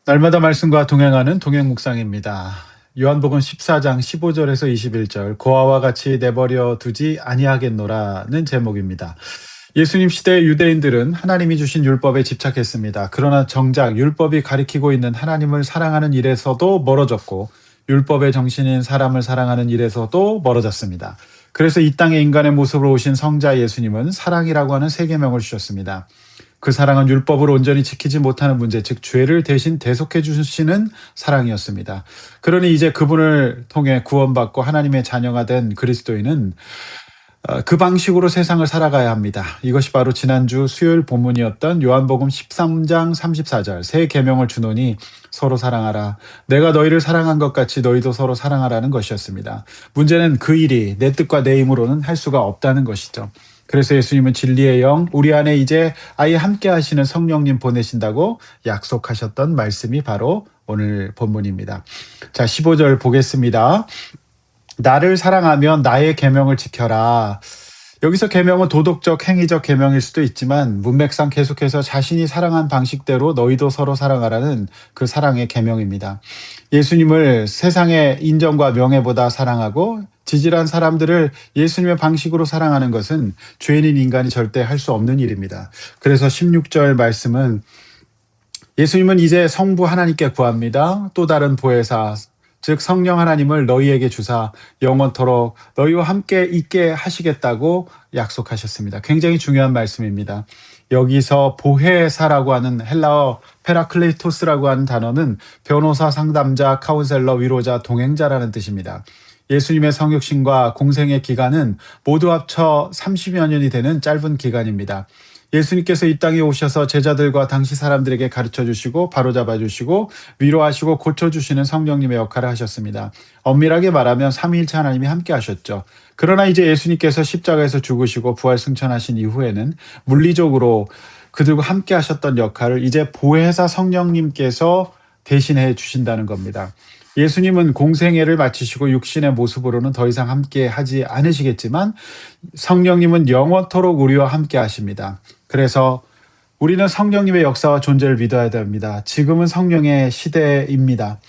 날마다 말씀과 동행하는 동행 묵상입니다. 요한복음 14장 15절에서 21절 고아와 같이 내버려 두지 아니하겠노라는 제목입니다. 예수님 시대 유대인들은 하나님이 주신 율법에 집착했습니다. 그러나 정작 율법이 가리키고 있는 하나님을 사랑하는 일에서도 멀어졌고 율법의 정신인 사람을 사랑하는 일에서도 멀어졌습니다. 그래서 이 땅에 인간의 모습으로 오신 성자 예수님은 사랑이라고 하는 세 계명을 주셨습니다. 그 사랑은 율법을 온전히 지키지 못하는 문제, 즉 죄를 대신 대속해 주시는 사랑이었습니다. 그러니 이제 그분을 통해 구원받고 하나님의 자녀가 된 그리스도인은 그 방식으로 세상을 살아가야 합니다. 이것이 바로 지난주 수요일 본문이었던 요한복음 13장 34절 새 계명을 주노니 서로 사랑하라. 내가 너희를 사랑한 것 같이 너희도 서로 사랑하라는 것이었습니다. 문제는 그 일이 내 뜻과 내 힘으로는 할 수가 없다는 것이죠. 그래서 예수님은 진리의 영, 우리 안에 이제 아예 함께 하시는 성령님 보내신다고 약속하셨던 말씀이 바로 오늘 본문입니다. 자, 15절 보겠습니다. 나를 사랑하면 나의 계명을 지켜라. 여기서 계명은 도덕적, 행위적 계명일 수도 있지만 문맥상 계속해서 자신이 사랑한 방식대로 너희도 서로 사랑하라는 그 사랑의 계명입니다. 예수님을 세상의 인정과 명예보다 사랑하고 지질한 사람들을 예수님의 방식으로 사랑하는 것은 죄인인 인간이 절대 할 수 없는 일입니다. 그래서 16절 말씀은 예수님은 이제 성부 하나님께 구합니다. 또 다른 보혜사 즉 성령 하나님을 너희에게 주사 영원토록 너희와 함께 있게 하시겠다고 약속하셨습니다. 굉장히 중요한 말씀입니다. 여기서 보혜사라고 하는 헬라어 페라클레이토스라고 하는 단어는 변호사, 상담자, 카운셀러, 위로자, 동행자라는 뜻입니다. 예수님의 성육신과 공생의 기간은 모두 합쳐 30여 년이 되는 짧은 기간입니다. 예수님께서 이 땅에 오셔서 제자들과 당시 사람들에게 가르쳐 주시고 바로잡아 주시고 위로하시고 고쳐주시는 성령님의 역할을 하셨습니다. 엄밀하게 말하면 삼위일체 하나님이 함께 하셨죠. 그러나 이제 예수님께서 십자가에서 죽으시고 부활 승천하신 이후에는 물리적으로 그들과 함께 하셨던 역할을 이제 보혜사 성령님께서 대신해 주신다는 겁니다. 예수님은 공생애를 마치시고 육신의 모습으로는 더 이상 함께 하지 않으시겠지만 성령님은 영원토록 우리와 함께 하십니다. 그래서 우리는 성령님의 역사와 존재를 믿어야 됩니다. 지금은 성령의 시대입니다.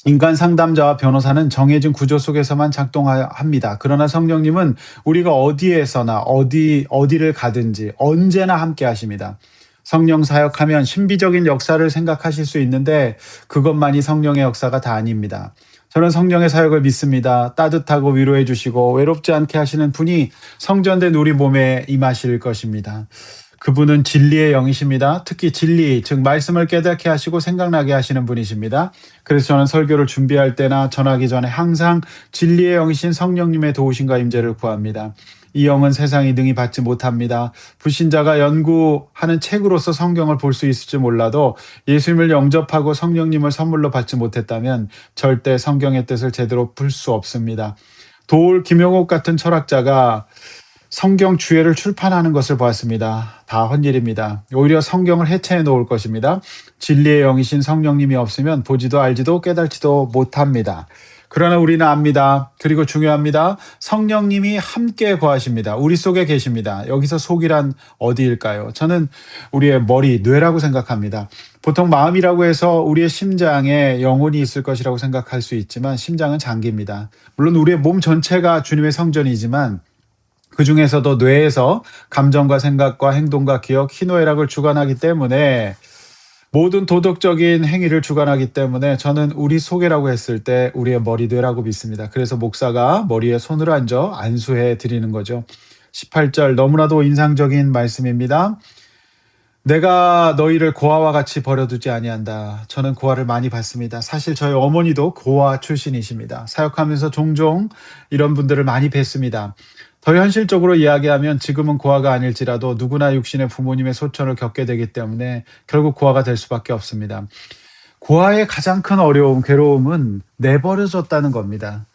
인간 상담자와 변호사는 정해진 구조 속에서만 작동합니다. 그러나 성령님은 우리가 어디에서나 어디를 가든지 언제나 함께 하십니다. 성령 사역하면 신비적인 역사를 생각하실 수 있는데 그것만이 성령의 역사가 다 아닙니다. 저는 성령의 사역을 믿습니다. 따뜻하고 위로해 주시고 외롭지 않게 하시는 분이 성전된 우리 몸에 임하실 것입니다. 그분은 진리의 영이십니다. 특히 진리, 즉 말씀을 깨닫게 하시고 생각나게 하시는 분이십니다. 그래서 저는 설교를 준비할 때나 전하기 전에 항상 진리의 영이신 성령님의 도우심과 임재를 구합니다. 이 영은 세상이 능히 받지 못합니다. 불신자가 연구하는 책으로서 성경을 볼 수 있을지 몰라도 예수님을 영접하고 성령님을 선물로 받지 못했다면 절대 성경의 뜻을 제대로 풀 수 없습니다. 도올 김영옥 같은 철학자가 성경 주해를 출판하는 것을 보았습니다. 다 헛일입니다. 오히려 성경을 해체해 놓을 것입니다. 진리의 영이신 성령님이 없으면 보지도 알지도 깨달지도 못합니다. 그러나 우리는 압니다. 그리고 중요합니다. 성령님이 함께 거하십니다. 우리 속에 계십니다. 여기서 속이란 어디일까요? 저는 우리의 머리, 뇌라고 생각합니다. 보통 마음이라고 해서 우리의 심장에 영혼이 있을 것이라고 생각할 수 있지만 심장은 장기입니다. 물론 우리의 몸 전체가 주님의 성전이지만 그 중에서도 뇌에서 감정과 생각과 행동과 기억, 희노애락을 주관하기 때문에 모든 도덕적인 행위를 주관하기 때문에 저는 우리 속이라고 했을 때 우리의 머리, 뇌라고 믿습니다. 그래서 목사가 머리에 손을 얹어 안수해 드리는 거죠. 18절 너무나도 인상적인 말씀입니다. 내가 너희를 고아와 같이 버려두지 아니한다. 저는 고아를 많이 봤습니다. 사실 저희 어머니도 고아 출신이십니다. 사역하면서 종종 이런 분들을 많이 뵀습니다. 더 현실적으로 이야기하면 지금은 고아가 아닐지라도 누구나 육신의 부모님의 소천을 겪게 되기 때문에 결국 고아가 될 수밖에 없습니다. 고아의 가장 큰 어려움, 괴로움은 내버려졌다는 겁니다.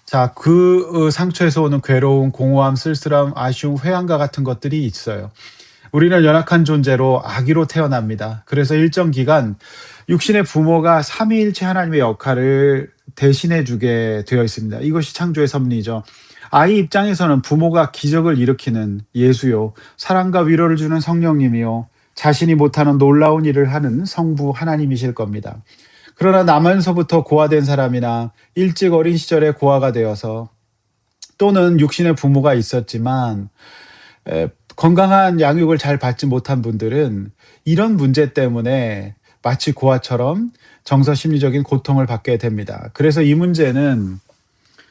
자, 그 상처에서 오는 괴로움, 공허함, 쓸쓸함, 아쉬움, 회한과 같은 것들이 있어요. 우리는 연약한 존재로 아기로 태어납니다. 그래서 일정 기간 육신의 부모가 삼위일체 하나님의 역할을 대신해 주게 되어 있습니다. 이것이 창조의 섭리죠. 아이 입장에서는 부모가 기적을 일으키는 예수요, 사랑과 위로를 주는 성령님이요, 자신이 못하는 놀라운 일을 하는 성부 하나님이실 겁니다. 그러나 나면서부터 고아된 사람이나 일찍 어린 시절에 고아가 되어서 또는 육신의 부모가 있었지만 건강한 양육을 잘 받지 못한 분들은 이런 문제 때문에 마치 고아처럼 정서 심리적인 고통을 받게 됩니다. 그래서 이 문제는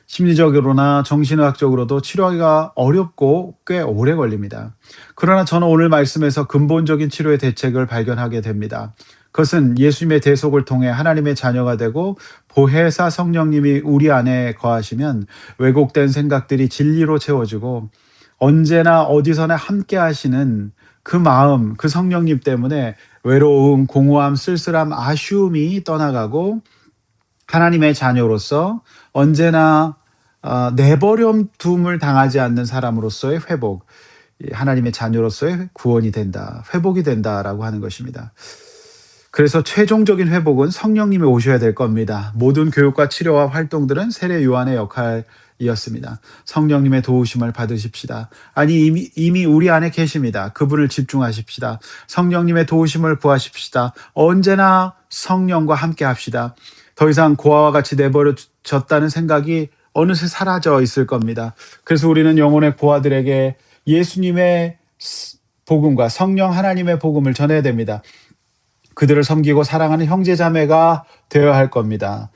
심리적으로나 정신의학적으로도 치료하기가 어렵고 꽤 오래 걸립니다. 그러나 저는 오늘 말씀에서 근본적인 치료의 대책을 발견하게 됩니다. 그것은 예수님의 대속을 통해 하나님의 자녀가 되고 보혜사 성령님이 우리 안에 거하시면 왜곡된 생각들이 진리로 채워지고 언제나 어디서나 함께 하시는 그 마음, 그 성령님 때문에 외로움, 공허함, 쓸쓸함, 아쉬움이 떠나가고 하나님의 자녀로서 언제나 내버려둠을 당하지 않는 사람으로서의 회복, 하나님의 자녀로서의 구원이 된다, 회복이 된다라고 하는 것입니다. 그래서 최종적인 회복은 성령님이 오셔야 될 겁니다. 모든 교육과 치료와 활동들은 세례 요한의 역할이었습니다. 성령님의 도우심을 받으십시다. 아니 이미 우리 안에 계십니다. 그분을 집중하십시다. 성령님의 도우심을 구하십시다. 언제나 성령과 함께 합시다. 더 이상 고아와 같이 내버려졌다는 생각이 어느새 사라져 있을 겁니다. 그래서 우리는 영혼의 고아들에게 예수님의 복음과 성령 하나님의 복음을 전해야 됩니다. 그들을 섬기고 사랑하는 형제자매가 되어야 할 겁니다.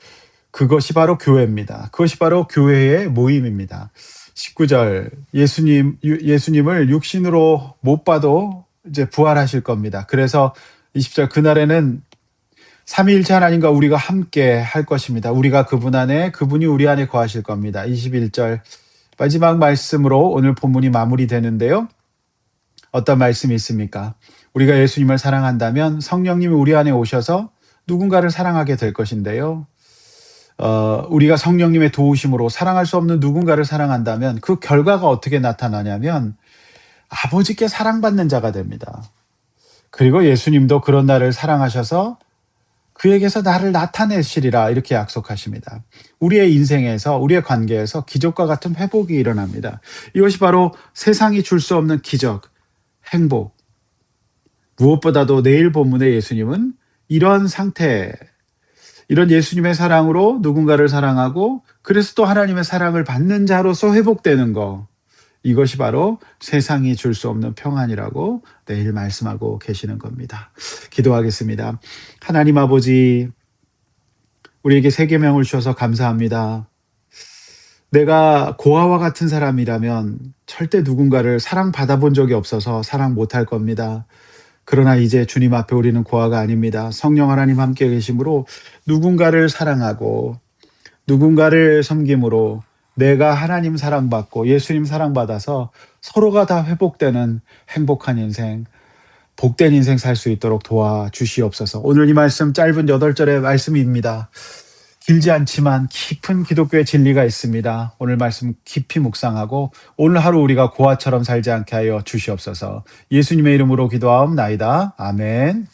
그것이 바로 교회입니다. 그것이 바로 교회의 모임입니다. 19절 예수님을 육신으로 못 봐도 이제 부활하실 겁니다. 그래서 20절 그날에는 삼위일체 하나님과 우리가 함께 할 것입니다. 우리가 그분 안에, 그분이 우리 안에 거하실 겁니다. 21절 마지막 말씀으로 오늘 본문이 마무리되는데요. 어떤 말씀이 있습니까? 우리가 예수님을 사랑한다면 성령님이 우리 안에 오셔서 누군가를 사랑하게 될 것인데요. 우리가 성령님의 도우심으로 사랑할 수 없는 누군가를 사랑한다면 그 결과가 어떻게 나타나냐면 아버지께 사랑받는 자가 됩니다. 그리고 예수님도 그런 나를 사랑하셔서 그에게서 나를 나타내시리라 이렇게 약속하십니다. 우리의 인생에서 우리의 관계에서 기적과 같은 회복이 일어납니다. 이것이 바로 세상이 줄 수 없는 기적, 행복. 무엇보다도 내일 본문의 예수님은 이런 상태, 이런 예수님의 사랑으로 누군가를 사랑하고 그래서 또 하나님의 사랑을 받는 자로서 회복되는 것. 이것이 바로 세상이 줄 수 없는 평안이라고 내일 말씀하고 계시는 겁니다. 기도하겠습니다. 하나님 아버지, 우리에게 새 계명을 주셔서 감사합니다. 내가 고아와 같은 사람이라면 절대 누군가를 사랑받아 본 적이 없어서 사랑 못할 겁니다. 그러나 이제 주님 앞에 우리는 고아가 아닙니다. 성령 하나님 함께 계심으로 누군가를 사랑하고 누군가를 섬김으로 내가 하나님 사랑받고 예수님 사랑받아서 서로가 다 회복되는 행복한 인생, 복된 인생 살 수 있도록 도와주시옵소서. 오늘 이 말씀 짧은 8절의 말씀입니다. 길지 않지만 깊은 기독교의 진리가 있습니다. 오늘 말씀 깊이 묵상하고 오늘 하루 우리가 고아처럼 살지 않게 하여 주시옵소서. 예수님의 이름으로 기도하옵나이다. 아멘.